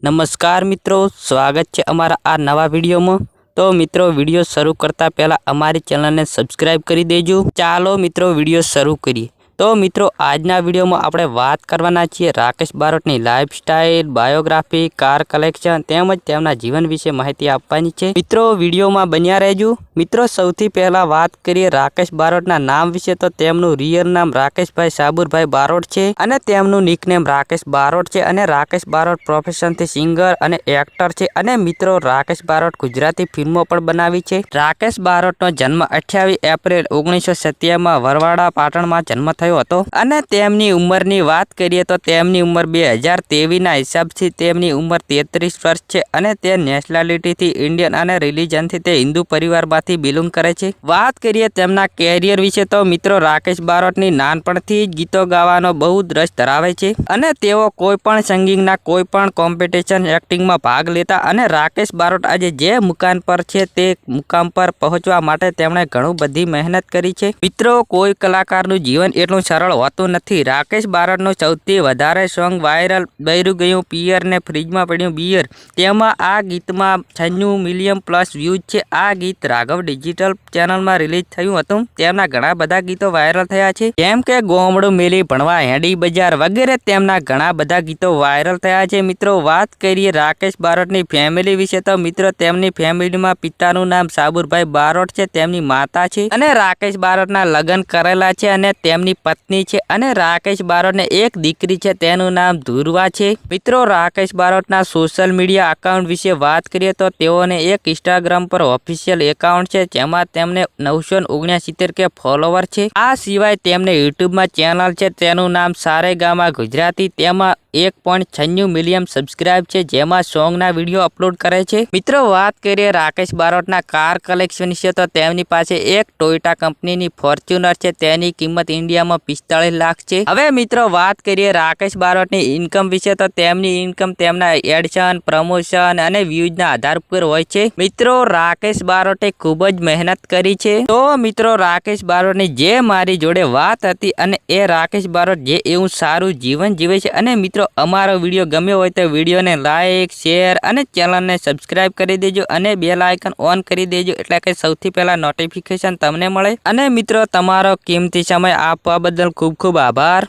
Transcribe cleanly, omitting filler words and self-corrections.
નમસ્કાર મિત્રો, સ્વાગત છે અમારા આ નવા વિડીયોમાં। તો મિત્રો વિડીયો શરૂ કરતા પહેલા અમારી ચેનલને સબસ્ક્રાઇબ કરી દેજો। ચાલો મિત્રો વિડીયો શરૂ કરીએ। તો મિત્રો આજના વિડીયોમાં આપણે વાત કરવાના છીએ રાકેશ બારોટની લાઇફસ્ટાઇલ, બાયોગ્રાફી, કાર કલેક્શન તેમજ તેમના જીવન વિશે માહિતી આપવાની છે। મિત્રો વિડીયોમાં બન્યા રહેજો। મિત્રો સૌથી પહેલા વાત કરીએ રાકેશ બારોટના નામ વિશે તો તેમનું રિયલ નામ રાકેશભાઈ સાબુરભાઈ બારોટ છે અને તેમનું નિકનેમ રાકેશ બારોટ છે અને રાકેશ બારોટ પ્રોફેશનથી સિંગર અને એક્ટર છે અને મિત્રો રાકેશ બારોટ ગુજરાતી ફિલ્મો પણ બનાવી છે। રાકેશ બારોટનો જન્મ 28 એપ્રિલ 1997 વરવાડા પાટણમાં જન્મ થયો હતો અને તેમની ઉંમરની વાત કરીએ તો તેમની ઉંમર 2023 ના હિસાબથી તેમની ઉંમર 33 વર્ષ છે અને તે નેશનાલિટીથી ઇન્ડિયન અને રિલિજનથી તે હિન્દુ પરિવારમાંથી બિલોંગ કરે છે। વાત કરીએ તેમના કેરિયર વિશે તો મિત્રો રાકેશ બારોટની નાનપણથી જ ગીતો ગાવાનો બહુ જ રસ ધરાવે છે અને તેઓ કોઈ પણ સિંગિંગના કોઈ પણ કોમ્પિટિશન એક્ટિંગમાં ભાગ લેતા અને રાકેશ બારોટ આજે જે મુકામ પર છે તે મુકામ પર પહોંચવા માટે તેમણે ઘણું બધી મહેનત કરી છે। મિત્રો કોઈ કલાકારનું જીવન એટલું સરળ હોતું નથી। રાકેશ બારોટનું સૌથી વધારે સોંગ વાયરલ બન્યું ગયું પિયર ને ફ્રીજમાં પડ્યું બિયર, તેમાં આ ગીતમાં 96 મિલિયન પ્લસ વ્યૂઝ છે। આ ગીત રાઘવ ડિજિટલ ચેનલમાં રિલીઝ થયું હતું। તેમના ઘણા બધા ગીતો વાયરલ થયા છે, જેમ કે ગોમડું મેલી ભણવા, હેડી બજાર વગેરે તેમના ઘણા બધા ગીતો વાયરલ થયા છે। મિત્રો વાત કરીએ રાકેશ બારોટની ફેમિલી વિશે તો મિત્રો તેમની ફેમિલીમાં પિતાનું નામ સાબુરભાઈ બારોટ છે, તેમની માતા છે અને રાકેશ બારોટના લગ્ન કરેલા છે અને તેમની પત્ની છે અને રાકેશ બારોટને એક દીકરી છે, તેનું નામ ધ્રુવા છે। મિત્રો રાકેશ બારોટના સોશિયલ મીડિયા એકાઉન્ટ વિશે વાત કરીએ તો તેઓને એક ઇન્સ્ટાગ્રામ પર ઓફિશિયલ એકાઉન્ટ છે, જેમાં તેમને 979 કે ફોલોવર છે। આ સિવાય તેમને યુટ્યુબમાં ચેનલ છે, તેનું નામ સારેગામા ગુજરાતી, તેમાં 1.96 મિલિયન સબસ્ક્રાઇબ છે, જેમાં સોંગના વિડીયો અપલોડ કરે છે। મિત્રો વાત કરીએ રાકેશ બારોટના કાર કલેક્શન વિશે તો તેમની પાસે એક ટોયોટા કંપનીની ફોર્ચ્યુનર છે, તેની કિંમત ઇન્ડિયામાં 45 લાખ છે। હવે મિત્રો વાત કરીએ રાકેશ બારોટની ઇન્કમ વિશે તો તેમની ઇન્કમ તેમના એડશન, પ્રમોશન અને વ્યૂઝના આધાર પર હોય છે। મિત્રો રાકેશ બારોટે ખૂબ જ મહેનત કરી છે। તો મિત્રો રાકેશ બારોટની જે મારી જોડે વાત હતી અને એ રાકેશ બારોટ જે એવું સારું જીવન જીવે છે અને મિત્રો અમારો વિડીયો ગમ્યો હોય તો વિડીયોને લાઇક, શેર અને ચેનલને સબસ્ક્રાઇબ કરી દેજો અને બેલ આઇકન ઓન કરી દેજો, એટલે કે સૌથી પહેલા નોટિફિકેશન તમને મળે। અને મિત્રો તમારો કિંમતી સમય આપવા બદલ ખૂબ ખૂબ આભાર।